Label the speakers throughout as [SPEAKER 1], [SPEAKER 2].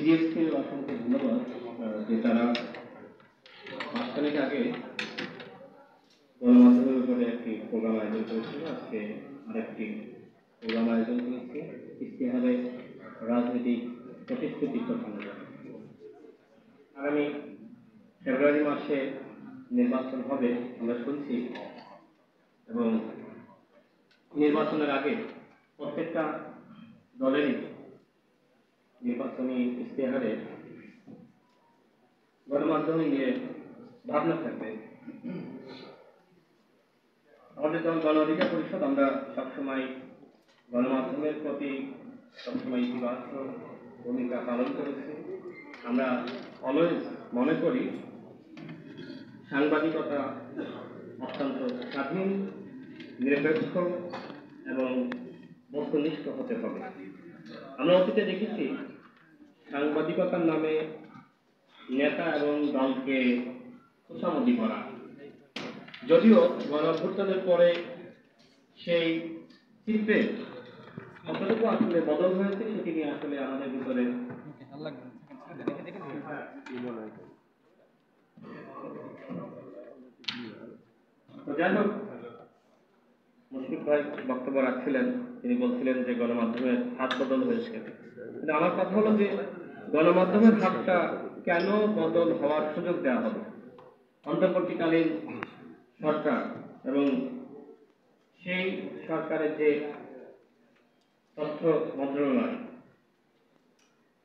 [SPEAKER 1] বিডিএসকে অসংখ্য ধন্যবাদ যে তারা মাসখানেক আগে গণমাধ্যমের উপরে একটি প্রোগ্রাম আয়োজন করেছিল। আজকে আরেকটি প্রোগ্রাম আয়োজন করেছে ইশতেহারে রাজনৈতিক প্রতিশ্রুতি প্রসঙ্গে। আগামী ফেব্রুয়ারি মাসে নির্বাচন হবে আমরা শুনছি, এবং নির্বাচনের আগে প্রত্যেকটা দলেরই নির্বাচনী ইশতেহারে গণমাধ্যম নিয়ে ভাবনা থাকবে। আমাদের দল গণ অধিকার পরিষদ আমরা সবসময় গণমাধ্যমের প্রতি সবসময় ইতিবাচক ভূমিকা পালন করেছি। আমরা অলওয়েজ মনে করি সাংবাদিকতা অত্যন্ত স্বাধীন, নিরপেক্ষ এবং বস্তুনিষ্ঠ হতে হবে। আমরা অতীতে দেখেছি সাংবাদিকতার নামে নেতা এবং দলকে খোঁচামতি করা, যদিও গণঅভ্যুত্থানের পরে সেই চিত্রে কতটুকু আসলে বদল হয়েছে সেটি নিয়ে আসলে আমাদের ভিতরে যাই হোক, মুশফিক ভাই বক্তব্য রাখছিলেন, তিনি বলছিলেন যে গণমাধ্যমের হাত বদল হয়েছে। কিন্তু আমার কথা হলো যে গণমাধ্যমের হাতটা কেন বদল হওয়ার সুযোগ দেওয়া হবে? অন্তর্বর্তীকালীন সরকার এবং সেই সরকারের যে তথ্য মন্ত্রণালয়,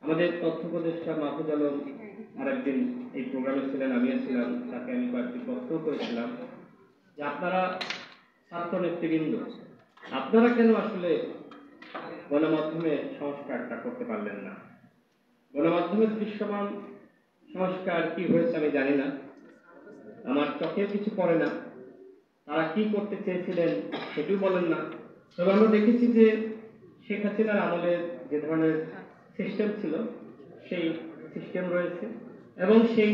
[SPEAKER 1] আমাদের তথ্য উপদেষ্টা মাহফুজ আলম আরেকদিন এই প্রোগ্রামে ছিলেন, আমিও ছিলাম, তাকে আমি কয়েকটি প্রশ্ন করেছিলাম যে আপনারা ছাত্র নেতৃবৃন্দ, আপনারা কেন আসলে গণমাধ্যমে সংস্কারটা করতে পারলেন না? গণমাধ্যমের দৃশ্যমান সংস্কার কি হয়েছে আমি জানি না, আমার চোখে কিছু পড়ে না। তারা কি করতে চেয়েছিলেন সেটিও বলেন না। তবে আমরা দেখেছি যে শেখ হাসিনার আমলে যে ধরনের সিস্টেম ছিল সেই সিস্টেম রয়েছে, এবং সেই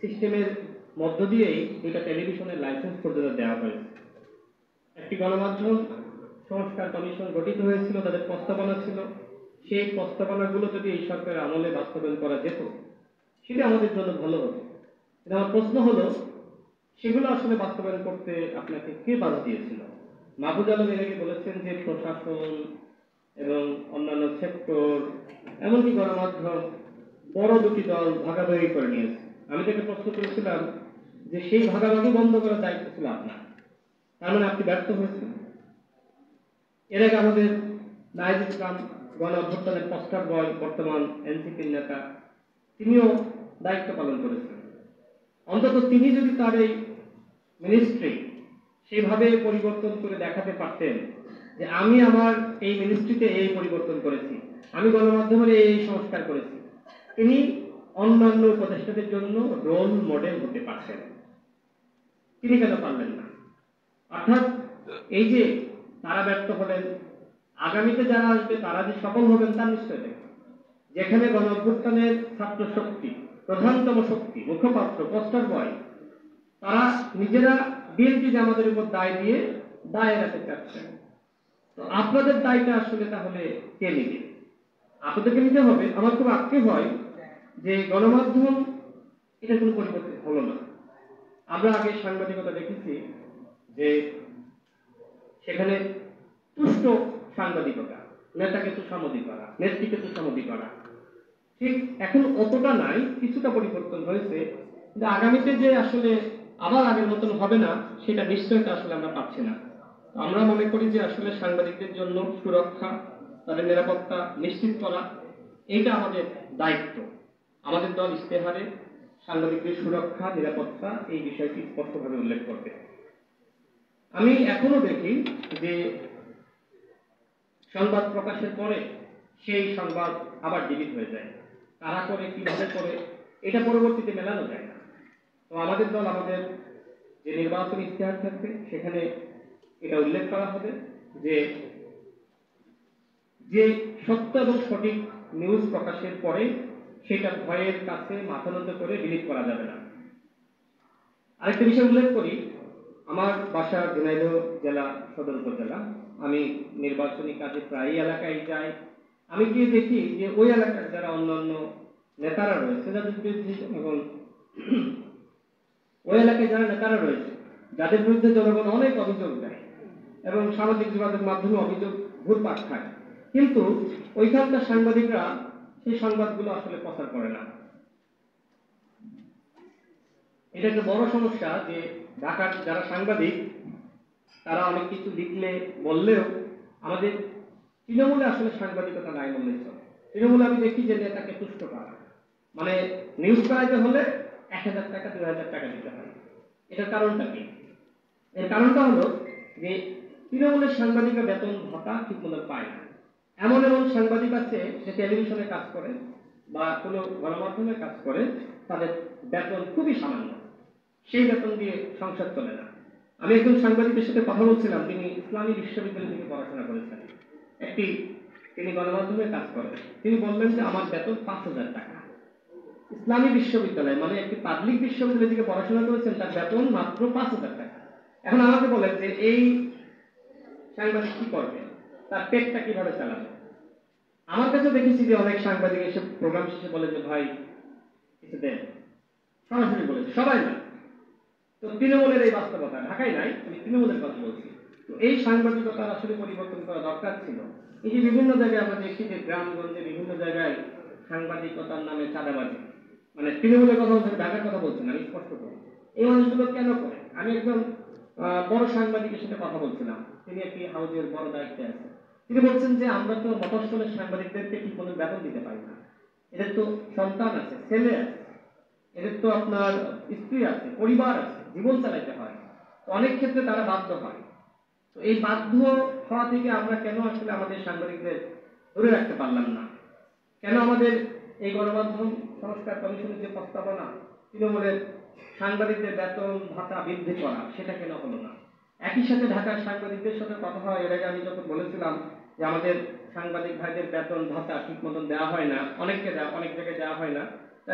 [SPEAKER 1] সিস্টেমের মধ্য দিয়েই দুইটা টেলিভিশনের লাইসেন্স পর্যন্ত দেওয়া হয়েছে। একটি গণমাধ্যম সংস্কার কমিশন গঠিত হয়েছিল, তাদের প্রস্তাবনা ছিল। সেই প্রস্তাবনাগুলো যদি এই সরকারের আমলে বাস্তবায়ন করা যেত সেটা আমাদের জন্য ভালো হতো। কিন্তু আমার প্রশ্ন হলো, সেগুলো আসলে বাস্তবায়ন করতে আপনাকে কে বাধা দিয়েছিল? মাহফুজ আলম এর আগে বলেছেন যে প্রশাসন এবং অন্যান্য সেক্টর, এমনকি গণমাধ্যম বড় দুটি দল ভাগাভাগি করে নিয়েছে। আমি তাকে প্রশ্ন করেছিলাম যে সেই ভাগাভাগি বন্ধ করার দায়িত্ব ছিল আপনার, তার মানে আপনি ব্যর্থ হয়েছেন। এর আগে আমাদের নাহিদ ইসলাম গণ অভ্যুত্থানের পোস্টার বয়, বর্তমান এনসিপির নেতা, তিনিও দায়িত্ব পালন করেছেন। অন্তত তিনি যদি তার এই মিনিস্ট্রি সেভাবে পরিবর্তন করে দেখাতে পারতেন যে আমি আমার এই মিনিস্ট্রিতে এই পরিবর্তন করেছি, আমি গণমাধ্যমের এই সংস্কার করেছি, তিনি অন্যান্য উপদেষ্টাদের জন্য রোল মডেল হতে পারতেন। তিনি কেন পারলেন না? অর্থাৎ এই যে তারা ব্যর্থ হলেন, আগামীতে যারা আসবে তারা যে সফল হবেন তার নিশ্চয় নেই। যেখানে গণঅভ্যুত্থানের ছাত্র শক্তি, প্রধানতম শক্তি, মুখপাত্র, পোস্টার বয়, তারা নিজেরা বিএনপি জামাতের উপর দায় দিয়ে দায় এড়াতে চাচ্ছেন। তো আপনাদের দায়টা আসলে তাহলে কে নেবে? আপনাদেরকে নিতে হবে। আমার খুব আক্ষেপ হয় যে গণমাধ্যম এটা কোনো পরিবর্তন হলো না। আমরা আগে সাংবাদিকতা দেখেছি যে সেখানে তুষ্ট সাংবাদিকতা, নেতাকে তুষামতি করা, নেত্রীকে তুষামতি করা, ঠিক এখন অতটা নাই, কিছুটা পরিবর্তন হয়েছে। কিন্তু আগামীতে যে আসলে আবার আগের মতন হবে না সেটা নিশ্চয়তা আসলে আমরা পাচ্ছি না। আমরা মনে করি যে আসলে সাংবাদিকদের জন্য সুরক্ষা, তাদের নিরাপত্তা নিশ্চিত করা, এটা আমাদের দায়িত্ব। আমাদের দল ইশতেহারে সাংবাদিকদের সুরক্ষা, নিরাপত্তা এই বিষয়টি স্পষ্টভাবে উল্লেখ করবে। আমি এখনো দেখি যে সংবাদ প্রকাশের পরে সেই সংবাদ আবার ডিলিট হয়ে যায়। কারা করে, কিভাবে করে, এটা পরবর্তীতে মেলানো যায় না। তো আমাদের দল, আমাদের যে নির্বাচনী ইশতেহার থাকবে সেখানে এটা উল্লেখ করা হবে যে যে সত্য এবং সঠিক নিউজ প্রকাশের পরে সেটা ভয়ের কাছে মাথা নত করে ডিলিট করা যাবে না। আরেকটা বিষয় উল্লেখ করি, আমার বাসা ঝিনাইদহ জেলা সদর উপজেলা। আমি নির্বাচনী কাজে প্রায় এলাকায় যাই। আমি গিয়ে দেখি যে ওই এলাকার যারা অন্যান্য নেতারা রয়েছে, যাদের বিরুদ্ধে এবং ওই এলাকায় যারা নেতারা রয়েছে, যাদের বিরুদ্ধে জনগণ অনেক অভিযোগ দেয় এবং সামাজিক যোগাযোগ মাধ্যমে অভিযোগ ঘুরপাক খায়, কিন্তু ওইখানকার সাংবাদিকরা সেই সংবাদগুলো আসলে প্রচার করে না। এটা একটা বড় সমস্যা যে ঢাকার যারা সাংবাদিক তারা অনেক কিছু লিখলে বললেও আমাদের তৃণমূলে আসলে সাংবাদিকতা নাই বললেই চলে। তৃণমূলে আমি দেখি যে নেতাকে তুষ্ট করা, মানে নিউজ করাইতে হলে 1000 টাকা 2000 টাকা দিতে হয়। এটার কারণটা কি? এর কারণটা হলো যে তৃণমূলের সাংবাদিকরা বেতন ভাতা ঠিক মতো পায় না। এমন এমন সাংবাদিক আছে যে টেলিভিশনে কাজ করে বা কোনো গণমাধ্যমে কাজ করে, তাদের বেতন খুবই সামান্য, সেই বেতন দিয়ে সংসার চলে না। আমি একজন সাংবাদিকের সাথে কথা বলছিলাম, তিনি ইসলামী বিশ্ববিদ্যালয় থেকে পড়াশোনা করেছেন, তিনি গণমাধ্যমে কাজ করেন। তিনি বললেন যে আমার বেতন 5000 টাকা। ইসলামী বিশ্ববিদ্যালয় মানে একটি পাবলিক বিশ্ববিদ্যালয় থেকে পড়াশোনা করেছেন, তার বেতন মাত্র 5000 টাকা। এখন আমাকে বলেন যে এই সাংবাদিক কি করবে, তার পেটটা কিভাবে চালাবে? আমার কাছে দেখেছি যে অনেক সাংবাদিক এসে প্রোগ্রাম শেষে বলে যে ভাই কিছু দেন, সরাসরি বলেছে, সবাই না। তো তৃণমূলের এই বাস্তবতা ঢাকায় নাই, আমি তৃণমূলের কথা বলছি। তো এই সাংবাদিকতা আসলে পরিবর্তন করা দরকার ছিল। এই যে বিভিন্ন জায়গায় আমরা দেখি যে গ্রামগঞ্জে বিভিন্ন জায়গায় সাংবাদিকতার নামে চাঁদাবাজি, মানে তৃণমূলের কথা বলছেন, ঢাকার কথা বলছেন, আমি স্পষ্ট করি। এই মানুষগুলো কেন করে? আমি একজন বড় সাংবাদিকের সাথে কথা বলছিলাম, তিনি একটি হাউজের বড় দায়িত্বে আছেন। তিনি বলছেন যে আমরা তো মফস্বলের সাংবাদিকদেরকে ঠিক মতো বেতন দিতে পারি না, এদের তো সন্তান আছে, ছেলে আছে, এদের তো আপনার স্ত্রী আছে, পরিবার আছে, জীবন চালাইতে হয়। অনেক ক্ষেত্রে তারা বাধ্য হয়। তো এই বাধ্য হওয়া থেকে আমরা কেন আসলে আমাদের সাংবাদিকদের ধরে রাখতে পারলাম না? কেন আমাদের এই গণমাধ্যম সংস্কার কমিশনের যে প্রস্তাবনা, তৃণমূলের সাংবাদিকদের বেতন ভাতা বৃদ্ধি করা, সেটা কেন হলো না? একই সাথে ঢাকার সাংবাদিকদের সাথে কথা হয়, এর আগে আমি যখন বলেছিলাম যে আমাদের সাংবাদিক ভাইদের বেতন ভাতা ঠিক মতন দেওয়া হয় না, অনেক জায়গায় দেওয়া হয় না।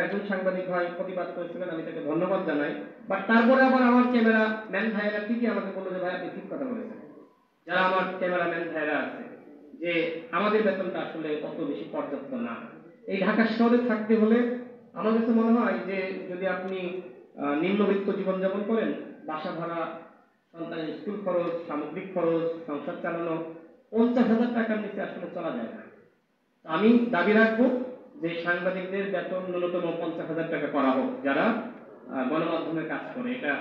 [SPEAKER 1] একজন সাংবাদিক ভাই প্রতিবাদ করেছিলেন, আমি তাকে ধন্যবাদ জানাই। বাট তারপরে আবার আমার ক্যামেরা ম্যান ভাইয়েরা ঠিকই আমাকে বললো যে ভাই আপনি ঠিক কথা বলেছেন, যারা আমার ক্যামেরাম্যান ভাইরা আছে, যে আমাদের বেতনটা আসলে অত বেশি পর্যাপ্ত না। এই ঢাকা শহরে থাকতে হলে আমার কাছে মনে হয় যে যদি আপনি নিম্নবিত্ত জীবনযাপন করেন, বাসা ভাড়া, সন্তানের স্কুল খরচ, সামগ্রিক খরচ, সংসার চালানো, 50,000 টাকার নিচে আসলে চলা যায় না। আমি দাবি রাখবো যে সাংবাদিকদের বেতন ন্যূনতম 50,000 টাকা করা হোক, যারা গণমাধ্যমে কাজ করে। এটা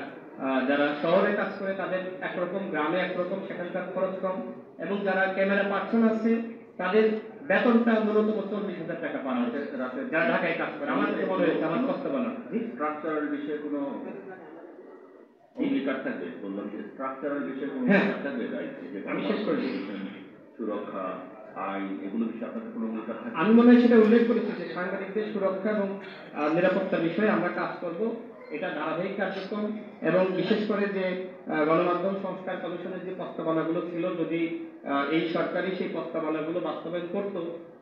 [SPEAKER 1] যারা শহরে কাজ করে তাদের একরকম, গ্রামে একরকম, সেখানকার খরচ কম, এবং যারা ক্যামেরা পার্সন আছে তাদের বেতনটা ন্যূনতম 40,000 টাকা পাওয়া উচিত, যারা ঢাকায় কাজ করে। আমার কাছে মনে হয়েছে, আমার প্রস্তাবনা
[SPEAKER 2] স্ট্রাকচারাল বিষয়ে কোনো অঙ্গীকার থাকবে, বললাম যে স্ট্রাকচারাল বিষয়ে কোনো অঙ্গীকার থাকবে,
[SPEAKER 1] আমি শেষ করে দিই।
[SPEAKER 2] সুরক্ষা, আইন, এগুলো বিষয়ে আপনাদের কোনো অঙ্গীকার থাকবে?
[SPEAKER 1] আমি মনে হয় সেটা উল্লেখ করেছি যে সাংবাদিকদের সুরক্ষা এবং নিরাপত্তার বিষয়ে আমরা কাজ করব। এটা ধারাবাহিক কার্যক্রম, এবং বিশেষ করে যে গণমাধ্যম সংস্কার কমিশনের যে প্রস্তাবনাগুলো ছিল, যদি এই সরকারি সেই প্রস্তাবনাগুলো বাস্তবায়ন করত,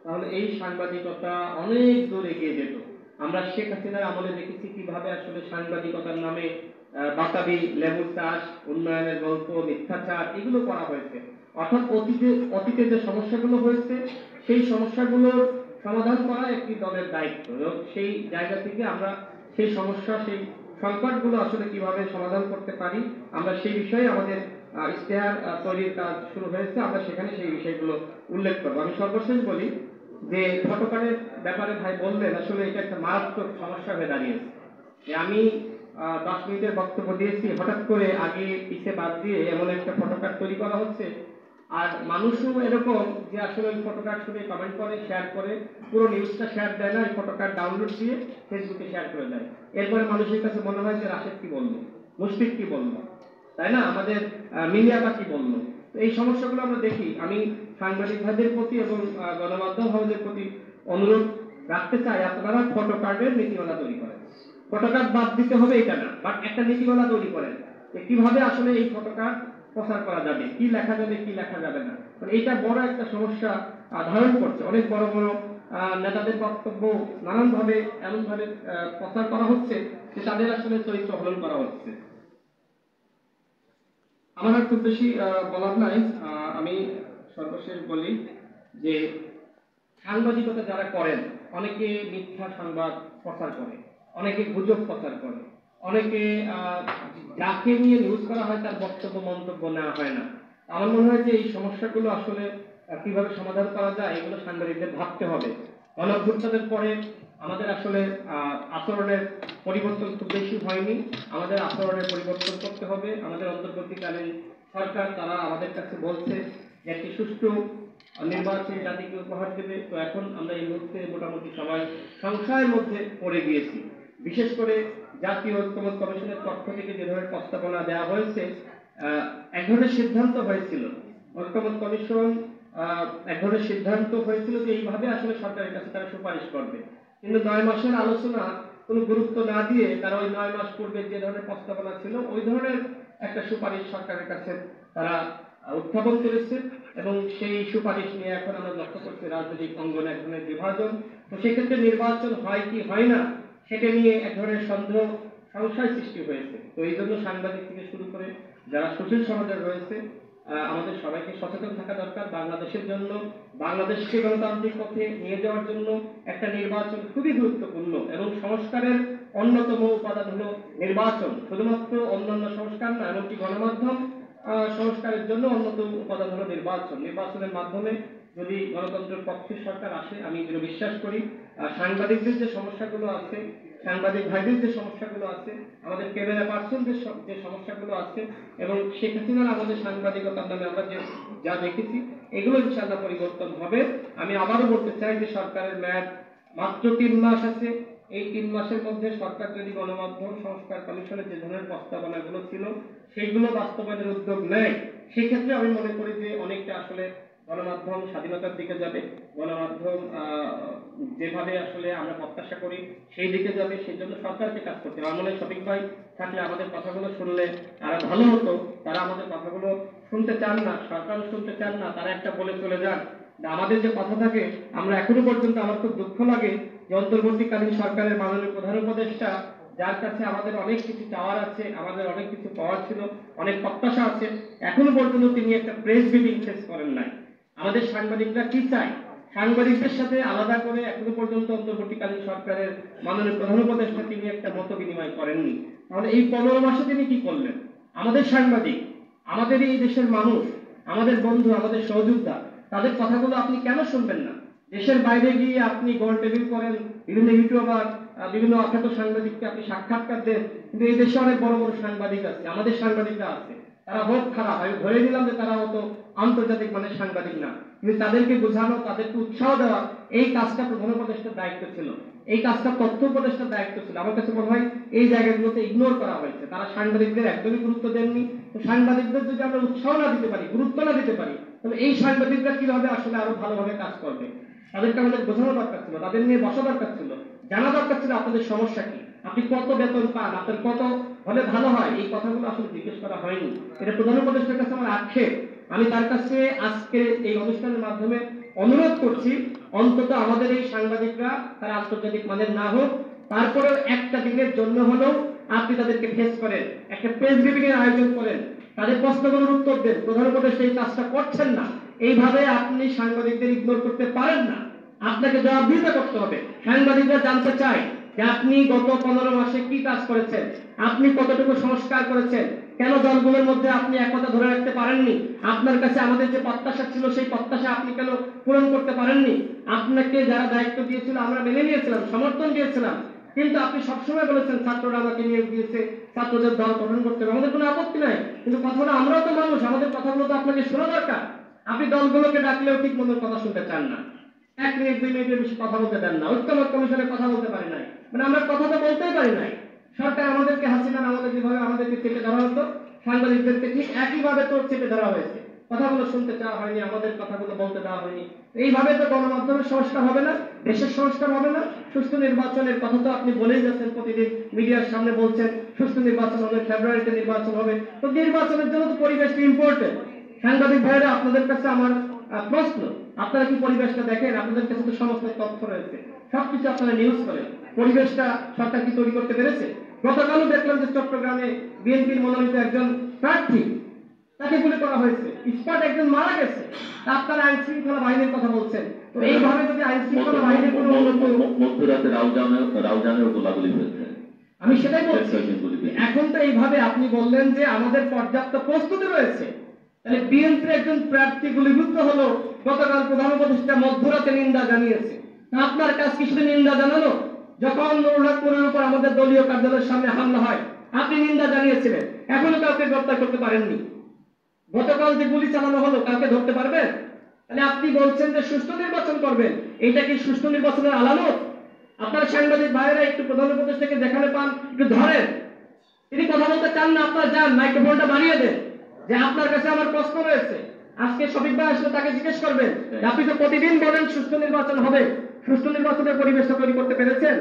[SPEAKER 1] তাহলে এই সাংবাদিকতা অনেক দূর এগিয়ে যেত। আমরা শেখ হাসিনার আমলে দেখেছি কিভাবে আসলে সাংবাদিকতার নামে বাতাবি, লেবুর চাষ, উন্নয়নের গল্প, মিথ্যাচার, এগুলো করা হয়েছে। অর্থাৎ অতীতে যে সমস্যাগুলো হয়েছে, সেই সমস্যাগুলোর সমাধান করা একটি দলের দায়িত্ব, এবং সেই জায়গা থেকে আমরা সেই সমস্যা, সেই সংকটগুলো আসলে কিভাবে সমাধান করতে পারি, আমরা সেই বিষয়ে আমাদের ইশতেহার তৈরির কাজ শুরু হয়েছে। আমরা সেখানে সেই বিষয়গুলো উল্লেখ করবো। আমি সর্বশেষ বলি যে ফটোকারের ব্যাপারে ভাই বললেন, আসলে এটা একটা মারাত্মক সমস্যা হয়ে দাঁড়িয়েছে। যে আমি 10 মিনিটের বক্তব্য দিয়েছি, হঠাৎ করে আগে পিছে বাদ দিয়ে এমন একটা ফটোকার্ড তৈরি করা হচ্ছে, আর মানুষও এরকম যে আসলে ওই ফটোকার্ড শুনে কমেন্ট করে, শেয়ার করে, পুরো নিউজটা শেয়ার দেয় না, এই ফটোকার্ড ডাউনলোড দিয়ে ফেসবুকে শেয়ার করে দেয়। এরপরে মানুষের কাছে মনে হয় যে রাশেদ কি বললো, মুশফিক কি বললো, তাই না, আমাদের মিডিয়াটা কি বললো। তো এই সমস্যাগুলো আমরা দেখি। আমি সাংবাদিক ভাইদের প্রতি এবং গণমাধ্যম হাউসের প্রতি অনুরোধ রাখতে চাই, আপনারা ফটোকার্ডের নীতিমালা তৈরি করেন। ফটোকার্ড বাদ দিতে হবে এটা না, বাট একটা নীতিমালা তৈরি করেন যে কিভাবে আসলে এই ফটোকার্ড প্রচার করা যাবে, কি লেখা যাবে, কি লেখা যাবে না। এটা বড় একটা সমস্যা ধারণ করছে। অনেক বড় বড় নেতাদের বক্তব্য নানানভাবে এমনভাবে প্রচার করা হচ্ছে যে তাদের আসলে চরিত্র হনন করা হচ্ছে। আমার আর খুব বেশি বলার নাই। আমি সর্বশেষ বলি যে সাংবাদিকতা যারা করেন অনেকে মিথ্যা সংবাদ প্রচার করে, অনেকে গুজব প্রচার করে, অনেকে যাকে নিয়ে নিউজ করা হয় তার বক্তব্য মন্তব্য নেওয়া হয় না। আমার মনে হয় যে এই সমস্যাগুলো আসলে কিভাবে সমাধান করা যায় এগুলো সাংবাদিকদের ভাবতে হবে। গণঅভ্যুত্থানের পরে আমাদের আসলে আচরণের পরিবর্তন খুব বেশি হয়নি। আমাদের আচরণের পরিবর্তন করতে হবে। আমাদের অন্তর্বর্তীকালীন সরকার তারা আমাদের কাছে বলছে যে একটি সুষ্ঠু নির্বাচন জাতিকে উপহার দেবে। তো এখন আমরা এই মুহূর্তে মোটামুটি সবাই সংশয়ের মধ্যে পড়ে গিয়েছি। বিশেষ করে জাতীয় ঐক্যমত্য কমিশনের পক্ষ থেকে যে ধরনের প্রস্তাবনা দেওয়া হয়েছে, এক ধরনের সিদ্ধান্ত হয়েছিল, ঐক্যমত্য কমিশন এক ধরনের সিদ্ধান্ত হয়েছিল যে এইভাবে আসলে সরকারের কাছে তারা সুপারিশ করবে। কিন্তু 9 মাসের আলোচনা কোনো গুরুত্ব না দিয়ে তারা ওই 9 মাস পূর্বে যে ধরনের প্রস্তাবনা ছিল ওই ধরনের একটা সুপারিশ সরকারের কাছে তারা উত্থাপন করেছে, এবং সেই সুপারিশ নিয়ে এখন আমরা লক্ষ্য করছি রাজনৈতিক অঙ্গনে এক ধরনের বিভাজন। তো সেক্ষেত্রে নির্বাচন হয় কি হয় না সেটা নিয়ে এক ধরনের সন্দেহ সংশয় সৃষ্টি হয়েছে। তো এই জন্য সাংবাদিক থেকে শুরু করে যারা সুশীল সমাজের রয়েছে আমাদের সবাইকে সচেতন থাকা দরকার। বাংলাদেশের জন্য, বাংলাদেশকে গণতান্ত্রিক পথে নিয়ে যাওয়ার জন্য একটা নির্বাচন খুবই গুরুত্বপূর্ণ, এবং সংস্কারের অন্যতম উপাদান হলো নির্বাচন। শুধুমাত্র অন্যান্য সংস্কার না, এমনকি গণমাধ্যম সংস্কারের জন্য অন্যতম উপাদান হলো নির্বাচন। নির্বাচনের মাধ্যমে যদি গণতন্ত্রের পক্ষের সরকার আসে, আমি যেটা বিশ্বাস করি সাংবাদিকদের যে সমস্যাগুলো আছে, সাংবাদিক ভাইদের যে সমস্যাগুলো আছে, আমাদের ক্যামেরা পার্সনদের যে সমস্যাগুলো আছে, এবং শেখ হাসিনার আমাদের সাংবাদিকতার নামে আমরা যে যা দেখেছি এগুলো ইনশাআল্লাহ পরিবর্তন হবে। আমি আবারও বলতে চাই যে সরকারের মেয়াদ মাত্র 3 মাস আছে। এই 3 মাসের মধ্যে সরকার যদি গণমাধ্যম সংস্কার কমিশনের যে ধরনের প্রস্তাবনাগুলো ছিল সেইগুলো বাস্তবায়নের উদ্যোগ নেয়, সেক্ষেত্রে আমি মনে করি যে অনেকটা আসলে গণমাধ্যম স্বাধীনতার দিকে যাবে। গণমাধ্যম যেভাবে আসলে আমরা প্রত্যাশা করি সেই দিকে যাবে। সেই জন্য সরকারকে কাজ করতে হবে। আমার মনে হয় শফিক ভাই থাকলে আমাদের কথাগুলো শুনলে আরো ভালো হতো। তারা আমাদের কথাগুলো শুনতে চান না, সরকারও শুনতে চান না, তারা একটা বলে চলে যান। আমাদের যে কথা থাকে, আমরা এখনো পর্যন্ত, আমার খুব দুঃখ লাগে যে অন্তর্বর্তীকালীন সরকারের মাননীয় প্রধান উপদেষ্টা, যার কাছে আমাদের অনেক কিছু চাওয়ার আছে, আমাদের অনেক কিছু পাওয়ার ছিল, অনেক প্রত্যাশা আছে, এখনো পর্যন্ত তিনি একটা প্রেস ব্রিফিং শেষ করেন নাই। আমাদের সাংবাদিকরা কি চায়, সাংবাদিকদের সাথে আলাদা করে এখনো পর্যন্ত অন্তর্বর্তীকালীন সরকারের মাননীয় প্রধান উপদেষ্টা তিনি একটা মত বিনিময় করেননি। তাহলে এই 15 মাসে তিনি কি করলেন? আমাদের সাংবাদিক, আমাদের এই দেশের মানুষ, আমাদের বন্ধু, আমাদের সহযোদ্ধা, তাদের কথাগুলো আপনি কেন শুনবেন না? দেশের বাইরে গিয়ে আপনি গোল টেবিল করেন, বিভিন্ন ইউটিউবার, বিভিন্ন অখ্যাত সাংবাদিককে আপনি সাক্ষাৎকার দেন, কিন্তু এই দেশে অনেক বড় বড় সাংবাদিক আছে, আমাদের সাংবাদিকরা আছে, তারা হোক খারাপ, আমি ধরে নিলাম যে তারা অত আন্তর্জাতিক মানের সাংবাদিক না, কিন্তু তাদেরকে বোঝানো, তাদেরকে উৎসাহ দেওয়া, এই কাজটা প্রধান উপদেষ্টার দায়িত্ব ছিল, এই কাজটা তথ্য উপদেষ্টার দায়িত্ব ছিল। আমার কাছে মনে হয় এই জায়গাগুলোতে ইগনোর করা হয়েছে। তারা সাংবাদিকদের একদমই গুরুত্ব দেননি। তো সাংবাদিকদের যদি আমরা উৎসাহ না দিতে পারি, গুরুত্ব না দিতে পারি, তাহলে এই সাংবাদিকরা কিভাবে আসলে আরো ভালোভাবে কাজ করবে? তাদেরকে আমাদের বোঝানো দরকার ছিল, তাদের নিয়ে বসা দরকার ছিল, জানা দরকার ছিল আপনাদের সমস্যা কি, আপনি কত বেতন পান, আপনার কত হলে ভালো হয়, এই কথাগুলো আসলে জিজ্ঞেস করা হয়নি। এটা প্রধান উপদেষ্টার কাছে আমার আক্ষেপ। আমি তার কাছে আজকে এই অনুষ্ঠানের মাধ্যমে অনুরোধ করছি, অন্তত আমাদের এই সাংবাদিকরা তারা আন্তর্জাতিক মানের না হোক, তারপরেও একটা দিনের জন্য হলেও আপনি তাদেরকে ফেস করেন, একটা প্রেস ব্রিফিং এর আয়োজন করেন, তাদের প্রশ্নগুলোর উত্তর দেন। প্রধান উপদেষ্টা এই কাজটা করছেন না। এইভাবে আপনি সাংবাদিকদের ইগনোর করতে পারেন না, আপনাকে জবাবদিহিতা করতে হবে। সাংবাদিকরা জানতে চায় যে আপনি গত 15 মাসে কি কাজ করেছেন, আপনি কতটুকু সংস্কার করেছেন, কেন দলগুলোর মধ্যে আপনি একতা ধরে রাখতে পারেননি, আপনার কাছে আমাদের যে প্রত্যাশা ছিল সেই প্রত্যাশা আপনি কেন পূরণ করতে পারেননি। আপনাকে যারা দায়িত্ব দিয়েছিল আমরা মেনে নিয়েছিলাম, সমর্থন দিয়েছিলাম, কিন্তু আপনি সবসময় বলেছেন ছাত্ররা আমাকে নিয়োগ দিয়েছে, ছাত্রদের দল গঠন করতে হবে, আমাদের কোনো আপত্তি নাই, কিন্তু কথা হলো আমরাও তো মানুষ, আমাদের কথাগুলো তো আপনাকে শোনা দরকার। আপনি দলগুলোকে ডাকলেও ঠিক মতো কথা শুনতে চান না, 1 মিনিট 2 মিনিটের বেশি কথা বলতে দেন না, ঐক্যমত্য কমিশনে কথা বলতে পারি নাই, মানে আমরা কথা তো বলতেই পারি নাই। সরকার আমাদেরকে, হাসিনা আমাদের যেভাবে আমাদেরকে চেপে ধরা হতো, সাংবাদিকদেরকে ঠিক একইভাবে তো চেপে ধরা হয়েছে, কথাগুলো শুনতে চাওয়া হয়নি, আমাদের কথাগুলো বলতে দেওয়া হয়নি। এইভাবে তো গণমাধ্যমের সংস্কার হবে না, দেশের সংস্কার হবে না। সুষ্ঠু নির্বাচনের কথা তো আপনি বলেই যাচ্ছেন, প্রতিদিন মিডিয়ার সামনে বলছেন সুষ্ঠু নির্বাচন হবে, ফেব্রুয়ারিতে নির্বাচন হবে। তো নির্বাচনের জন্য তো পরিবেশটা ইম্পর্টেন্ট। সাংবাদিক ভাইরা, আপনাদের কাছে আমার প্রশ্ন, আপনারা কি পরিবেশটা দেখেন? আপনাদের কাছে তো সমস্ত তথ্য রয়েছে, সবকিছু আপনারা নিউজ করেন, পরিবেশটা সরকার কি তৈরি করতে পেরেছে? গতকালও দেখলাম যে চট্টগ্রামে বিএনপির মনোনীত একজন প্রার্থী
[SPEAKER 3] তাকে গুলি করা হয়েছে, স্পট একজন মারা গেছে, আপনারা আইন শৃঙ্খলা বাহিনীর কথা বলছেন। তো এইভাবে যদি আইন শৃঙ্খলা বাহিনীর কোনো
[SPEAKER 2] মধ্যরাতে রাউজানেও গোলাগুলি হয়েছে।
[SPEAKER 3] আমি সেটাই বলছি, এখন তো এইভাবে আপনি বললেন যে আমাদের পর্যাপ্ত প্রস্তুতি রয়েছে, তাহলে বিএনপির একজন প্রার্থী গুলিবিদ্ধ হলো, গতকাল প্রধান উপদেষ্টা মধ্যরাতে নিন্দা জানিয়েছে। আপনার কাজ কি শুধু নিন্দা জানানো? যখন নুরুল্লাহপুরের উপর আমাদের দলীয় কার্যালয়ের সামনে হামলা হয় আপনি নিন্দা জানিয়েছিলেন, এখনো কাউকে গ্রেফতার করতে পারেননি। গতকাল যে গুলি চালানো হলো কাউকে ধরতে পারবেন? তাহলে আপনি বলছেন যে সুষ্ঠু নির্বাচন করবেন, এইটা কি সুষ্ঠু নির্বাচনের আলামত? আপনার সাংবাদিক ভাইয়েরা একটু প্রধান উপদেষ্টাকে যেখানে পান একটু ধরেন, তিনি কথা বলতে চান না, আপনার যান মাইক্রোফোনটা বাড়িয়ে দেন, যে আপনার কাছে আমার প্রশ্ন রয়েছে। আজকে শফিক ভাই আসলে তাকে জিজ্ঞেস করবেন, আপনি তো প্রতিদিন বলেন সুষ্ঠু নির্বাচন হবে, সুষ্ঠু নির্বাচনের পরিবেশ তৈরি করতে পেরেছেন?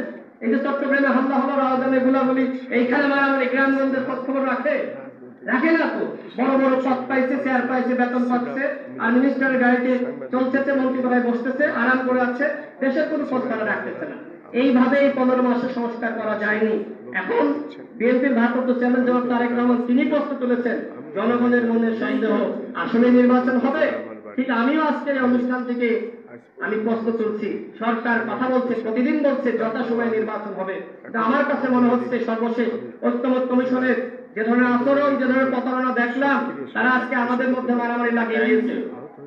[SPEAKER 3] এই যে চট্টগ্রামে হামলা হলো, রাজধানী গোলাগুলি, এইখানে মারামারি, গ্রামগঞ্জের খবর রাখে না তো? বড় বড় পদ পাইছে, চেয়ার পাইছে, বেতন পাচ্ছে, আর মিনিস্টারের গাড়িতে চলতেছে, মন্ত্রীসভায় বসতেছে, আরাম করে আছে, দেশের কোনো খোঁজ তারা রাখতেছে না। এইভাবে এই 15 মাসে সংস্কার করা যায়নি। এখন বিএনপির ভারপ্রাপ্ত চেয়ারম্যান জনাব তারেক রহমান তিনি প্রশ্ন তুলেছেন, জনগণের মনে সন্দেহ, আসলে নির্বাচন হবে? ঠিক আমিও আজকে এই অনুষ্ঠান থেকে আমি প্রশ্ন তুলছি, সরকার কথা বলছে, প্রতিদিন বলছে যথাসময়ে নির্বাচন হবে, কিন্তু আমার কাছে মনে হচ্ছে সর্বশেষ ঐক্যমত্য কমিশনের যে ধরনের আচরণ, যে ধরনের প্রতারণা দেখলাম, তারা আজকে আমাদের মধ্যে মারামারি লাগিয়ে দিয়েছে।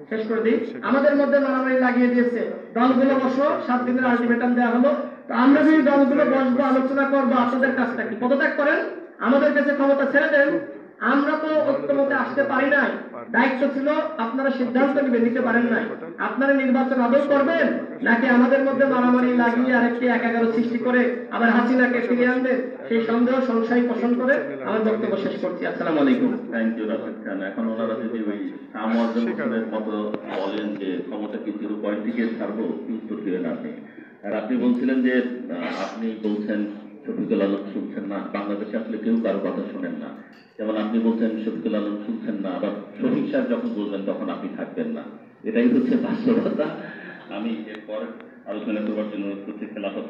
[SPEAKER 3] শেষ করে দিই, আমাদের মধ্যে মারামারি লাগিয়ে দিয়েছে। দলগুলো বসো, 7 দিনের আলটিমেটাম দেওয়া হলো, তো আমরা যদি দলগুলো বসবো, আলোচনা করবো, আপনাদের কাজটা কি? পদত্যাগ করেন, আমাদের কাছে ক্ষমতা ছেড়ে দেন। আমরা তো ঐক্যমতে আসতে পারি নাই, দায়িত্ব ছিল আপনারা সিদ্ধান্ত নিতে পারেন নাই। আপনারা নির্বাচন আদৌ করবেন, নাকি আমাদের মধ্যে মারামারি লাগিয়ে আরেকটি 1-11 সৃষ্টি করে আবার হাসিনাকে ফিরিয়ে আনবেন? সেই সন্দেহ সংশয় পোষণ করে আমার বক্তব্য শেষ করছি। আসসালামু আলাইকুম।
[SPEAKER 2] Thank you Rashed Khan. এখন ওনারা যদি ওই সামর্জনের মতো বলেন যে ক্ষমতা কি 0 পয়েন্ট থেকে ছাড়বো, কি উত্তর দিবেন আপনি? আর আপনি বলছিলেন যে আপনি বলছেন শফিকুল আলম শুনছেন না, বাংলাদেশে আসলে কেউ কারো কথা শোনেন না। যেমন আপনি বলছেন শফিকুল আলম শুনছেন না, আবার শফিক সাহেব যখন বলবেন তখন আপনি থাকবেন না। এটাই হচ্ছে বাস্তবতা। আমি এরপর আলোচনা করবার জন্য অনুরোধ করছি খেলাফত